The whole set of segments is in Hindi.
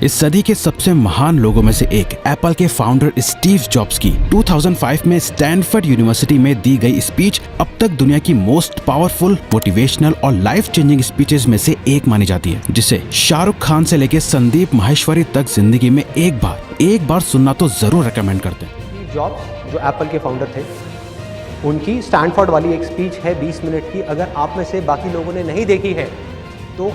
इस सदी के सबसे महान लोगों में से एक एप्पल के फाउंडर स्टीव जॉब्स की 2005 में स्टैनफोर्ड यूनिवर्सिटी में दी गई स्पीच अब तक दुनिया की मोस्ट पावरफुल, मोटिवेशनल और लाइफ चेंजिंग स्पीचेस में से एक मानी जाती है, जिसे शाहरुख खान से लेकर संदीप माहेश्वरी तक जिंदगी में एक बार सुनना तो जरूर रेकमेंड करते हैं। स्टीव जॉब्स जो एप्पल के फाउंडर थे, उनकी स्टैनफोर्ड वाली एक स्पीच है 20 मिनट की। अगर आप में से बाकी लोगों ने नहीं देखी है तो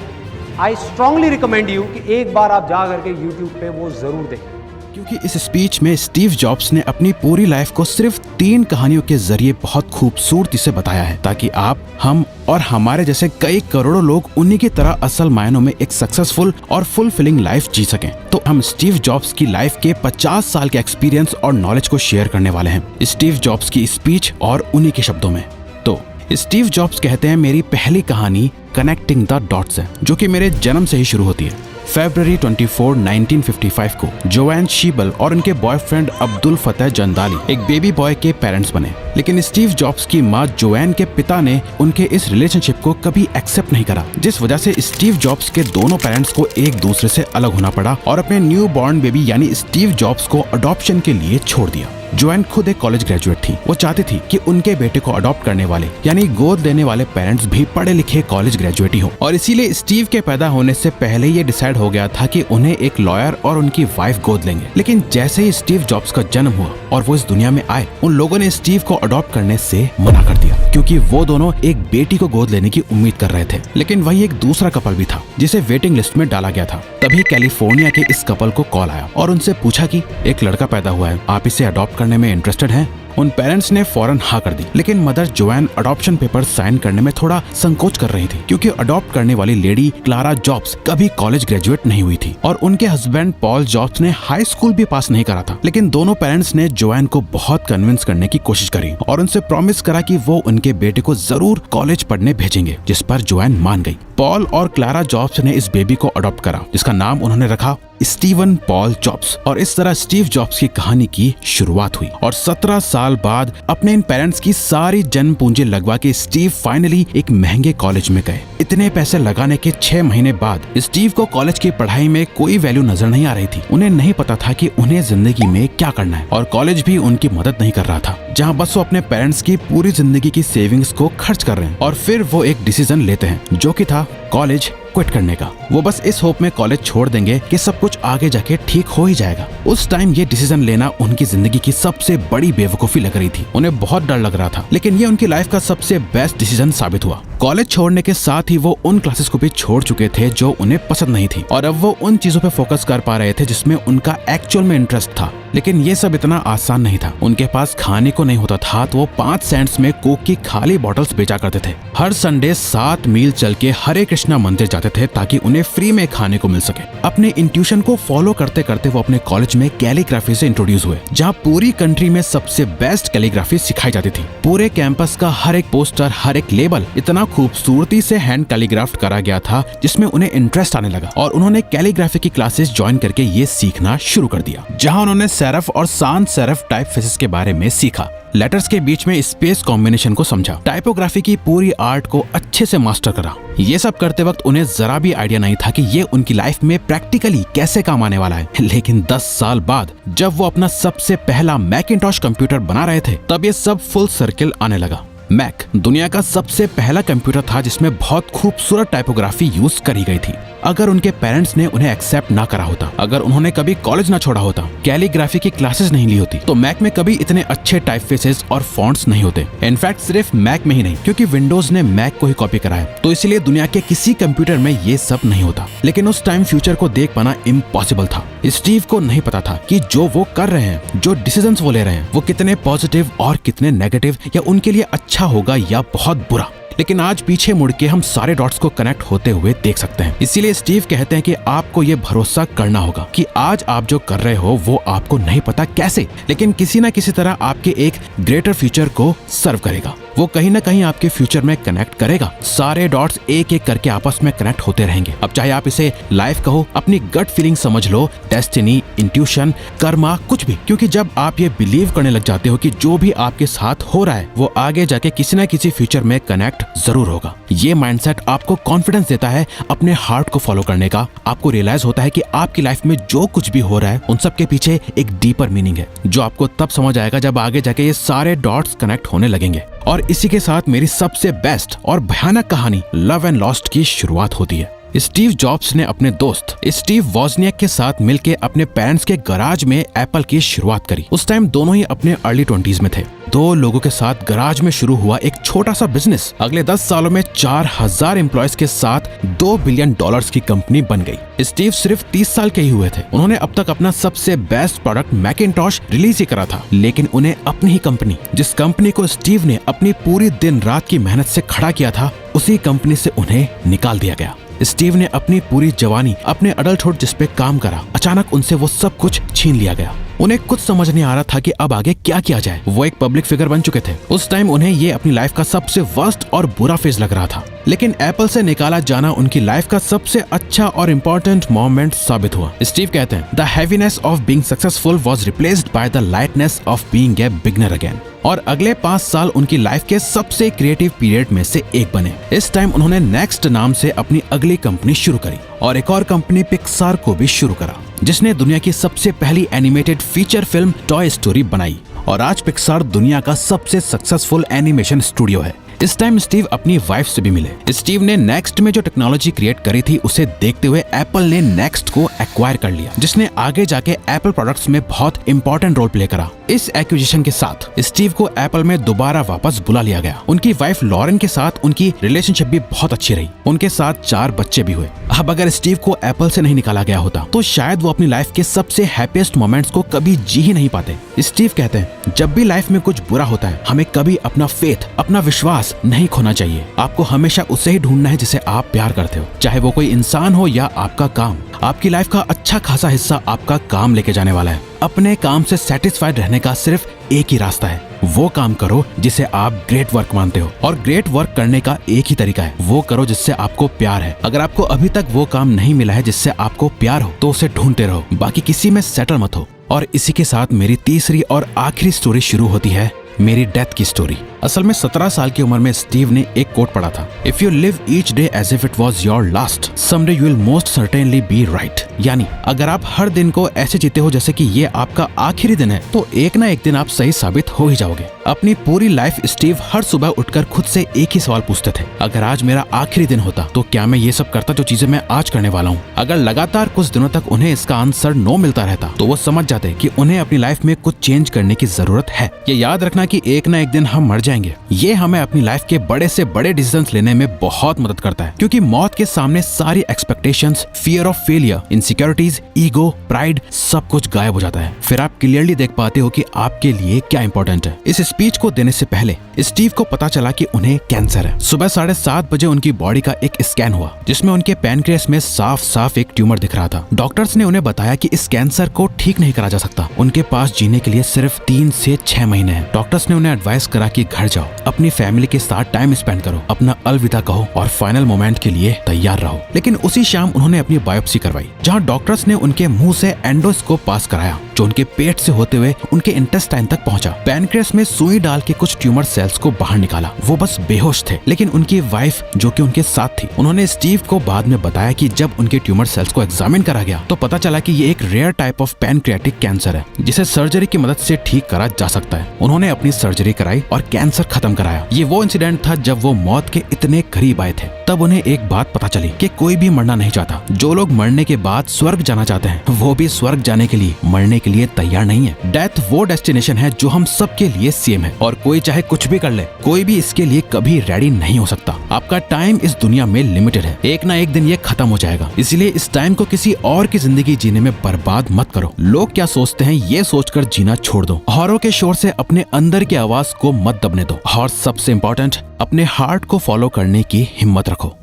आई स्ट्रांगली रिकमेंड यू कि एक बार आप जा करके यूट्यूब पे वो जरूर देखें, क्योंकि इस स्पीच में स्टीव जॉब्स ने अपनी पूरी लाइफ को सिर्फ 3 कहानियों के जरिए बहुत खूबसूरती से बताया है, ताकि आप, हम और हमारे जैसे कई करोड़ों लोग उन्हीं की तरह असल मायनों में एक सक्सेसफुल और फुलफिलिंग लाइफ जी सकें। तो हम स्टीव जॉब्स की लाइफ के 50 साल के एक्सपीरियंस और नॉलेज को शेयर करने वाले हैं स्टीव जॉब्स की स्पीच और उन्हीं के शब्दों में। तो स्टीव जॉब्स कहते हैं, मेरी पहली कहानी कनेक्टिंग द डॉट्स है, जो कि मेरे जन्म से ही शुरू होती है। फरवरी 24, 1955 को जोएन शीबल और उनके बॉयफ्रेंड अब्दुल फतेह जंदाली एक बेबी बॉय के पेरेंट्स बने, लेकिन स्टीव जॉब्स की मां जोएन के पिता ने उनके इस रिलेशनशिप को कभी एक्सेप्ट नहीं करा, जिस वजह से स्टीव जॉब्स के दोनों पेरेंट्स को एक दूसरे से अलग होना पड़ा और अपने न्यू बॉर्न बेबी यानी स्टीव जॉब्स को अडॉप्शन के लिए छोड़ दिया। जोएन खुद एक कॉलेज ग्रेजुएट थी। वो चाहती थी कि उनके बेटे को अडॉप्ट करने वाले यानी गोद लेने वाले पेरेंट्स भी पढ़े लिखे कॉलेज ग्रेजुएट ही हो, और इसीलिए स्टीव के पैदा होने से पहले ये डिसाइड हो गया था कि उन्हें एक लॉयर और उनकी वाइफ गोद लेंगे। लेकिन जैसे ही स्टीव जॉब्स का जन्म हुआ और वो इस दुनिया में आए, उन लोगों ने स्टीव को अडॉप्ट करने से मना कर दिया, क्योंकि वो दोनों एक बेटी को गोद लेने की उम्मीद कर रहे थे। लेकिन वही एक दूसरा कपल भी था जिसे वेटिंग लिस्ट में डाला गया था। तभी कैलिफोर्निया के इस कपल को कॉल आया और उनसे पूछा कि एक लड़का पैदा हुआ है, आप इसे अडॉप्ट करने में इंटरेस्टेड हैं? उन पेरेंट्स ने फौरन हाँ कर दी, लेकिन mother Joanne adoption paper sign करने में थोड़ा संकोच कर रही थी, क्योंकि अडॉप्ट करने वाली लेडी क्लारा जॉब्स कभी कॉलेज ग्रेजुएट नहीं हुई थी और उनके हस्बैंड पॉल जॉब्स ने हाई स्कूल भी पास नहीं करा था। लेकिन दोनों पेरेंट्स ने जोएन को बहुत कन्विंस करने की कोशिश करी और उनसे प्रॉमिस करा कि वो उनके बेटे को जरूर कॉलेज पढ़ने भेजेंगे, जिस पर जोएन मान गई। पॉल और क्लारा जॉब्स ने इस बेबी को अडॉप्ट करा, जिसका नाम उन्होंने रखा स्टीवन पॉल जॉब्स, और इस तरह स्टीव जॉब्स की कहानी की शुरुआत हुई। और 17 साल बाद अपने इन पेरेंट्स की सारी जन्म पूंजी लगवा के स्टीव फाइनली एक महंगे कॉलेज में गए। इतने पैसे लगाने के 6 महीने बाद स्टीव को कॉलेज की पढ़ाई में कोई वैल्यू नजर नहीं आ रही थी। उन्हें नहीं पता था कि उन्हें जिंदगी में क्या करना है, और कॉलेज भी उनकी मदद नहीं कर रहा था, जहाँ बस वो अपने पेरेंट्स की पूरी जिंदगी की सेविंग्स को खर्च कर रहे हैं। और फिर वो एक डिसीजन लेते हैं, जो कि था कॉलेज क्विट करने का। वो बस इस होप में कॉलेज छोड़ देंगे कि सब कुछ आगे जाके ठीक हो ही जाएगा। उस टाइम ये डिसीजन लेना उनकी जिंदगी की सबसे बड़ी बेवकूफी लग रही थी। उन्हें बहुत डर लग रहा था, लेकिन ये उनकी लाइफ का सबसे बेस्ट डिसीजन साबित हुआ। कॉलेज छोड़ने के साथ ही वो उन क्लासेस को भी छोड़ चुके थे जो उन्हें पसंद नहीं थी, और अब वो उन चीजों पे फोकस कर पा रहे थे जिसमें उनका एक्चुअल में इंटरेस्ट था। लेकिन ये सब इतना आसान नहीं था। उनके पास खाने को नहीं होता था, तो वो 5 सेंट्स में कोक की खाली बॉटल्स बेचा करते थे। हर संडे 7 मील चल के हरे कृष्णा मंदिर जाते थे ताकि उन्हें फ्री में खाने को मिल सके। अपने इंट्यूशन को फॉलो करते करते वो अपने कॉलेज में कैलीग्राफी से इंट्रोड्यूस हुए, जहाँ पूरी कंट्री में सबसे बेस्ट कैलीग्राफी सिखाई जाती थी। पूरे कैंपस का हर एक पोस्टर, हर एक लेबल इतना खूबसूरती से हैंड कैलीग्राफ्ट करा गया था, जिसमें उन्हें इंटरेस्ट आने लगा और उन्होंने कैलीग्राफी की क्लासेस ज्वाइन करके ये सीखना शुरू कर दिया, जहाँ उन्होंने सेरफ और sans सेरफ टाइपफेसेस के बारे में सीखा, लेटर्स के बीच में स्पेस कॉम्बिनेशन को समझा, टाइपोग्राफी की पूरी आर्ट को अच्छे से मास्टर करा। ये सब करते वक्त उन्हें जरा भी आइडिया नहीं था कि ये उनकी लाइफ में प्रैक्टिकली कैसे काम आने वाला है। लेकिन 10 साल बाद जब वो अपना सबसे पहला मैकिंटॉश कंप्यूटर बना रहे थे, तब ये सब फुल सर्किल आने लगा। मैक दुनिया का सबसे पहला कंप्यूटर था जिसमें बहुत खूबसूरत टाइपोग्राफी यूज करी गई थी। अगर उनके पेरेंट्स ने उन्हें एक्सेप्ट ना करा होता, अगर उन्होंने कभी कॉलेज ना छोड़ा होता, कैलीग्राफी की क्लासेस नहीं ली होती, तो मैक में कभी इतने अच्छे टाइपफेसेस और फॉन्ट्स नहीं होते। इनफैक्ट सिर्फ मैक में ही नहीं, क्योंकि विंडोज ने मैक को ही कॉपी करा है, तो इसलिए दुनिया के किसी कंप्यूटर में ये सब नहीं होता। लेकिन उस टाइम फ्यूचर को देख पाना इम्पॉसिबल था। स्टीव को नहीं पता था कि जो वो कर रहे हैं, जो डिसीजंस वो ले रहे हैं, वो कितने पॉजिटिव और कितने नेगेटिव, या उनके लिए अच्छा होगा या बहुत बुरा। लेकिन आज पीछे मुड़ के हम सारे डॉट्स को कनेक्ट होते हुए देख सकते हैं। इसीलिए स्टीव कहते हैं कि आपको ये भरोसा करना होगा कि आज आप जो कर रहे हो वो आपको नहीं पता कैसे, लेकिन किसी ना किसी तरह आपके एक ग्रेटर फ्यूचर को सर्व करेगा। वो कहीं ना कहीं आपके फ्यूचर में कनेक्ट करेगा। सारे डॉट्स एक एक करके आपस में कनेक्ट होते रहेंगे। अब चाहे आप इसे लाइफ कहो, अपनी गट फीलिंग समझ लो, डेस्टिनी, इंट्यूशन, कर्मा, कुछ भी, क्योंकि जब आप ये बिलीव करने लग जाते हो कि जो भी आपके साथ हो रहा है वो आगे जाके किसी ना किसी फ्यूचर में कनेक्ट जरूर होगा। ये माइंडसेट आपको कॉन्फिडेंस देता है अपने हार्ट को फॉलो करने का। आपको रियलाइज होता है कि आपकी लाइफ में जो कुछ भी हो रहा है उन सब के पीछे एक डीपर मीनिंग है, जो आपको तब समझ आएगा जब आगे जाके ये सारे डॉट्स कनेक्ट होने लगेंगे। और इसी के साथ मेरी सबसे बेस्ट और भयानक कहानी लव एंड लॉस्ट की शुरुआत होती है। स्टीव जॉब्स ने अपने दोस्त स्टीव वॉजनियाक के साथ मिलकर अपने पेरेंट्स के गराज में एप्पल की शुरुआत करी। उस टाइम दोनों ही अपने अर्ली 20s में थे। 2 लोगों के साथ गराज में शुरू हुआ एक छोटा सा बिजनेस अगले 10 सालों में 4000 एम्प्लॉयज के साथ $2 बिलियन की कंपनी बन गई। स्टीव सिर्फ 30 साल के ही हुए थे। उन्होंने अब तक अपना सबसे बेस्ट प्रोडक्ट मैकिंटॉश रिलीज ही करा था, लेकिन उन्हें अपनी ही कंपनी, जिस कंपनी को स्टीव ने अपनी पूरी दिन रात की मेहनत से खड़ा किया था, उसी कंपनी से उन्हें निकाल दिया गया। स्टीव ने अपनी पूरी जवानी, अपने अडल्टहुड जिस पे काम करा, अचानक उनसे वो सब कुछ छीन लिया गया। उन्हें कुछ समझ नहीं आ रहा था कि अब आगे क्या किया जाए। वो एक पब्लिक फिगर बन चुके थे। उस टाइम उन्हें ये अपनी लाइफ का सबसे वर्स्ट और बुरा फेज लग रहा था, लेकिन एप्पल से निकाला जाना उनकी लाइफ का सबसे अच्छा और इम्पोर्टेंट मोमेंट साबित हुआ। स्टीव कहते हैं, the heaviness of being successful was replaced by the lightness of being a beginner again. और अगले 5 साल उनकी लाइफ के सबसे क्रिएटिव पीरियड में से एक बने। इस टाइम उन्होंने नेक्स्ट नाम से अपनी अगली कंपनी शुरू करी और एक और कंपनी पिक्सार को भी शुरू करा, जिसने दुनिया की सबसे पहली animated feature film toy story बनाई। और आज पिक्सार दुनिया का सबसे सक्सेसफुल एनिमेशन स्टूडियो है। इस टाइम स्टीव अपनी वाइफ से भी मिले। स्टीव ने नेक्स्ट में जो टेक्नोलॉजी क्रिएट करी थी उसे देखते हुए एप्पल ने नेक्स्ट को एक्वायर कर लिया, जिसने आगे जाके एप्पल प्रोडक्ट्स में बहुत इंपॉर्टेंट रोल प्ले करा। इस एक्विजिशन के साथ स्टीव को एप्पल में दोबारा वापस बुला लिया गया। उनकी वाइफ लॉरेन के साथ उनकी रिलेशनशिप भी बहुत अच्छी रही। उनके साथ 4 बच्चे भी हुए। अब अगर स्टीव को एप्पल से नहीं निकाला गया होता तो शायद वो अपनी लाइफ के सबसे हैप्पीएस्ट मोमेंट्स को कभी जी ही नहीं पाते। स्टीव कहते हैं, जब भी लाइफ में कुछ बुरा होता है हमें कभी अपना फेथ, अपना विश्वास नहीं खोना चाहिए। आपको हमेशा उसे ही ढूंढना है जिसे आप प्यार करते हो, चाहे वो कोई इंसान हो या आपका काम। आपकी लाइफ का अच्छा खासा हिस्सा आपका काम लेके जाने वाला है। अपने काम से सेटिस्फाइड रहने का सिर्फ एक ही रास्ता है, वो काम करो जिसे आप ग्रेट वर्क मानते हो। और ग्रेट वर्क करने का एक ही तरीका है, वो करो जिससे आपको प्यार है। अगर आपको अभी तक वो काम नहीं मिला है जिससे आपको प्यार हो तो उसे ढूंढते रहो, बाकी किसी में सेटल मत हो। और इसी के साथ मेरी तीसरी और आखिरी स्टोरी शुरू होती है, मेरी डेथ की स्टोरी। असल में 17 साल की उम्र में स्टीव ने एक कोट पढ़ा था, if you live each day as if it was your last, someday you will most certainly be right. यानी अगर आप हर दिन को ऐसे जीते हो जैसे कि ये आपका आखिरी दिन है, तो एक ना एक दिन आप सही साबित हो ही जाओगे। अपनी पूरी लाइफ स्टीव हर सुबह उठकर खुद से एक ही सवाल पूछते थे, अगर आज मेरा आखिरी दिन होता तो क्या मैं ये सब करता जो चीजें मैं आज करने वाला हूँ। अगर लगातार कुछ दिनों तक उन्हें इसका आंसर नो मिलता रहता तो वो समझ जाते कि उन्हें अपनी लाइफ में कुछ चेंज करने की जरूरत है। ये याद रखना कि एक ना एक दिन हम मर जाएंगे। ये हमें अपनी लाइफ के बड़े से बड़े डिसीजंस लेने में बहुत मदद करता है, क्योंकि मौत के सामने सारी expectations, fear of failure, insecurities, ego, pride, सब कुछ गायब हो जाता है। फिर आप क्लियरली देख पाते हो कि आपके लिए क्या इंपॉर्टेंट है। इस स्पीच को देने से पहले स्टीव को पता चला कि उन्हें कैंसर है। सुबह 7:30 बजे उनकी बॉडी का एक स्कैन हुआ, जिसमें उनके पैनक्रियास में साफ साफ एक ट्यूमर दिख रहा था। डॉक्टर्स ने उन्हें बताया कि इस कैंसर को ठीक नहीं करा जा सकता। उनके पास जीने के लिए सिर्फ 3 से 6 महीने हैं। डॉक्टर्स ने उन्हें एडवाइस करा कि घर जाओ, अपनी फैमिली के साथ टाइम स्पेंड करो, अपना अलविदा कहो और फाइनल मोमेंट के लिए तैयार रहो। लेकिन उसी शाम उन्होंने अपनी बायोप्सी करवाई, जहां डॉक्टर्स ने उनके मुंह से एंडोस्कोप पास कराया, जो उनके पेट से होते हुए उनके इंटेस्टाइन तक पहुंचा। पैनक्रियास में सुई डाल के कुछ ट्यूमर सेल्स को बाहर निकाला। वो बस बेहोश थे, लेकिन उनकी वाइफ जो कि उनके साथ थी, उन्होंने स्टीव को बाद में बताया कि जब उनके ट्यूमर सेल्स को एग्जामिन करा गया तो पता चला कि ये एक rare type of pancreatic cancer है, जिसे सर्जरी की मदद से ठीक करा जा सकता है। उन्होंने अपनी सर्जरी कराई और कैंसर खत्म कराया। ये वो इंसिडेंट था जब वो मौत के इतने करीब आए थे। तब उन्हें एक बात पता चली कि कोई भी मरना नहीं चाहता। जो लोग मरने के बाद स्वर्ग जाना चाहते हैं, वो भी स्वर्ग जाने के लिए मरने के लिए तैयार नहीं है। डेथ वो डेस्टिनेशन है जो हम सबके लिए सेम है, और कोई चाहे कुछ भी कर ले, कोई भी इसके लिए कभी रेडी नहीं हो सकता। आपका टाइम इस दुनिया में लिमिटेड है, एक ना एक दिन ये खत्म हो जाएगा। इसलिए इस टाइम को किसी और की जिंदगी जीने में बर्बाद मत करो। लोग क्या सोचते हैं ये सोचकर जीना छोड़ दो। हॉरर के शोर से अपने अंदर की आवाज को मत दबने दो, और सबसे इम्पोर्टेंट, अपने हार्ट को फॉलो करने की हिम्मत रखो।